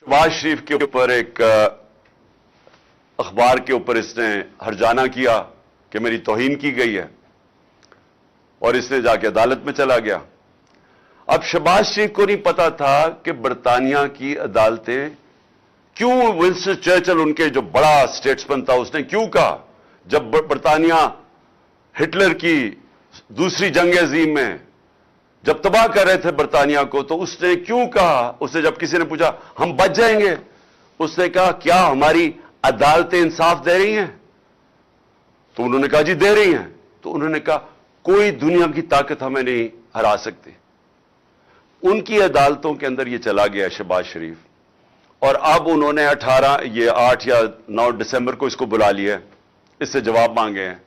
शहबाज शरीफ के ऊपर एक अखबार के ऊपर इसने हर्जाना किया कि मेरी तौहीन की गई है और इसने जाके अदालत में चला गया। अब शहबाज शरीफ को नहीं पता था कि बरतानिया की अदालतें क्यों, विंस्टन चर्चिल उनके जो बड़ा स्टेट्समैन था उसने क्यों कहा, जब बरतानिया हिटलर की दूसरी जंग अजीम में जब तबाह कर रहे थे बरतानिया को, तो उसने क्यों कहा, उसने जब किसी ने पूछा हम बच जाएंगे, उसने कहा क्या हमारी अदालतें इंसाफ दे रही हैं? तो उन्होंने कहा जी दे रही हैं। तो उन्होंने कहा कोई दुनिया की ताकत हमें नहीं हरा सकती। उनकी अदालतों के अंदर ये चला गया शहबाज शरीफ, और अब उन्होंने 8 या 9 दिसंबर को इसको बुला लिया, इससे जवाब मांगे हैं।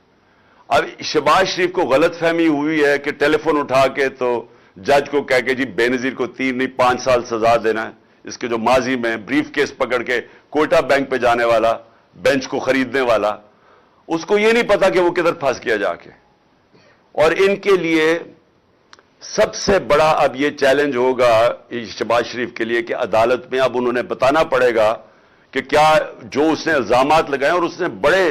अब शहबाज शरीफ को गलतफहमी हुई है कि टेलीफोन उठा के तो जज को कह के जी बेनजीर को 3 नहीं 5 साल सजा देना है। इसके जो माजी में ब्रीफ केस पकड़ के कोयटा बैंक पे जाने वाला, बेंच को खरीदने वाला, उसको ये नहीं पता कि वो किधर फंस गया जाके। और इनके लिए सबसे बड़ा अब ये चैलेंज होगा शहबाज शरीफ के लिए कि अदालत में अब उन्होंने बताना पड़ेगा कि क्या जो उसने इल्जामात लगाए, और उसने बड़े,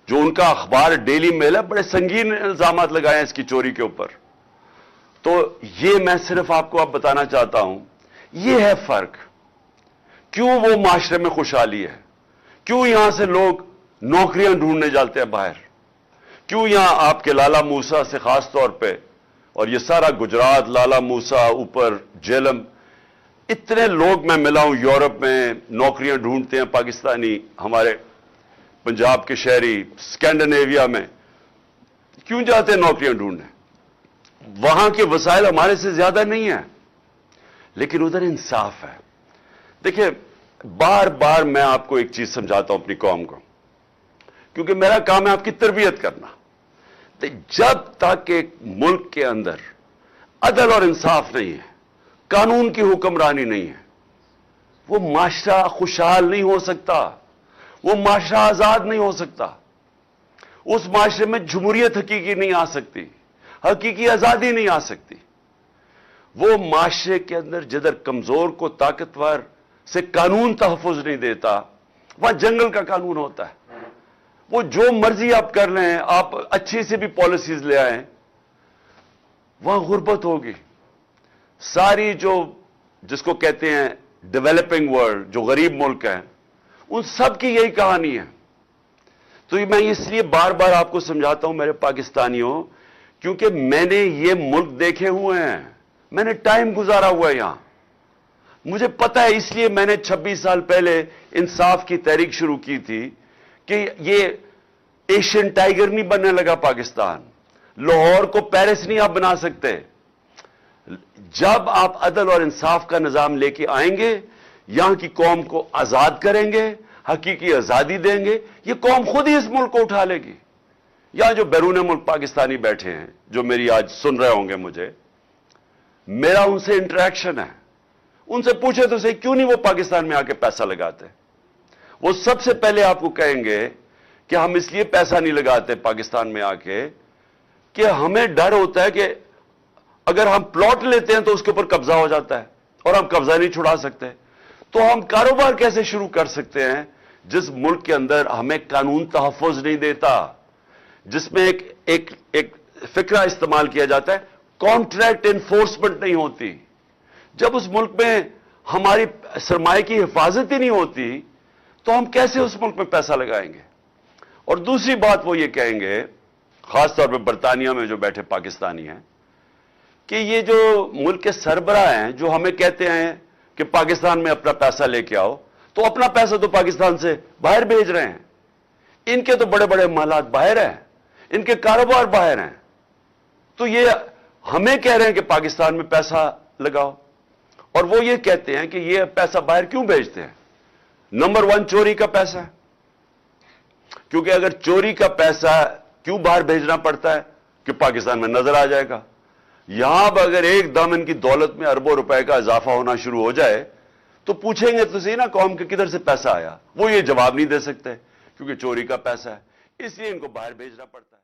जो उनका अखबार डेली मेल है, बड़े संगीन इल्जामात लगाए हैं इसकी चोरी के ऊपर। तो ये मैं सिर्फ आपको अब बताना चाहता हूं, ये है फर्क। क्यों वो माशरे में खुशहाली है, क्यों यहां से लोग नौकरियां ढूंढने जाते हैं बाहर, क्यों यहां आपके लाला मूसा से खास तौर पे, और ये सारा गुजरात, लाला मूसा, ऊपर जेलम, इतने लोग मैं मिला हूं यूरोप में नौकरियां ढूंढते हैं पाकिस्तानी, हमारे पंजाब के शहरी, स्कैंडिनेविया में क्यों जाते हैं नौकरियां ढूंढने? वहां के वसाइल हमारे से ज्यादा नहीं है, लेकिन उधर इंसाफ है। देखिए, बार बार मैं आपको एक चीज समझाता हूं अपनी कौम को, क्योंकि मेरा काम है आपकी तरबियत करना। तो जब तक एक मुल्क के अंदर अदल और इंसाफ नहीं है, कानून की हुक्मरानी नहीं है, वो माशरा खुशहाल नहीं हो सकता, वो माशरा आजाद नहीं हो सकता। उस माशरे में जमहूरियत हकीकी नहीं आ सकती, हकीकी आजादी नहीं आ सकती। वो माशरे के अंदर जिधर कमजोर को ताकतवर से कानून तहफ़्फ़ुज़ नहीं देता, वहां जंगल का कानून होता है। वो जो मर्जी आप कर लें, आप अच्छी से भी पॉलिसीज ले आए, वहां गुर्बत होगी। सारी जो जिसको कहते हैं डेवलपिंग वर्ल्ड, जो गरीब मुल्क हैं, उन सब की यही कहानी है। तो मैं इसलिए बार बार आपको समझाता हूं मेरे पाकिस्तानियों, क्योंकि मैंने ये मुल्क देखे हुए हैं, मैंने टाइम गुजारा हुआ है यहां, मुझे पता है। इसलिए मैंने 26 साल पहले इंसाफ की तहरीक शुरू की थी कि ये एशियन टाइगर नहीं बनने लगा पाकिस्तान, लाहौर को पेरिस नहीं आप बना सकते। जब आप अदल और इंसाफ का निजाम लेके आएंगे, यहां की कौम को आजाद करेंगे, हकीकी आजादी देंगे, ये कौम खुद ही इस मुल्क को उठा लेगी। यहां जो बैरून मुल्क पाकिस्तानी बैठे हैं, जो मेरी आज सुन रहे होंगे मुझे, मेरा उनसे इंटरेक्शन है, उनसे पूछे तो सही क्यों नहीं वो पाकिस्तान में आके पैसा लगाते। वो सबसे पहले आपको कहेंगे कि हम इसलिए पैसा नहीं लगाते पाकिस्तान में आके कि हमें डर होता है कि अगर हम प्लॉट लेते हैं तो उसके ऊपर कब्जा हो जाता है और हम कब्जा नहीं छुड़ा सकते। तो हम कारोबार कैसे शुरू कर सकते हैं जिस मुल्क के अंदर हमें कानून तहफ़्फ़ुज़ नहीं देता, जिसमें एक फिक्रा इस्तेमाल किया जाता है, कॉन्ट्रैक्ट एनफोर्समेंट नहीं होती। जब उस मुल्क में हमारी सरमाए की हिफाजत ही नहीं होती, तो हम कैसे उस मुल्क में पैसा लगाएंगे? और दूसरी बात वो ये कहेंगे, खासतौर पर बरतानिया में जो बैठे पाकिस्तानी हैं, कि ये जो मुल्क के सरबराह हैं जो हमें कहते हैं कि पाकिस्तान में अपना पैसा लेके आओ, तो अपना पैसा तो पाकिस्तान से बाहर भेज रहे हैं। इनके तो बड़े बड़े मालात बाहर हैं, इनके कारोबार बाहर हैं, तो ये हमें कह रहे हैं कि पाकिस्तान में पैसा लगाओ, और वो ये कहते हैं कि ये पैसा बाहर क्यों भेजते हैं? नंबर 1 चोरी का पैसा है, क्योंकि अगर चोरी का पैसा क्यों बाहर भेजना पड़ता है कि पाकिस्तान में नजर आ जाएगा। यहां अब अगर एकदम इनकी दौलत में अरबों रुपए का इजाफा होना शुरू हो जाए, तो पूछेंगे तो सही ना कौम के किधर से पैसा आया, वो ये जवाब नहीं दे सकते क्योंकि चोरी का पैसा है, इसलिए इनको बाहर भेजना पड़ता है।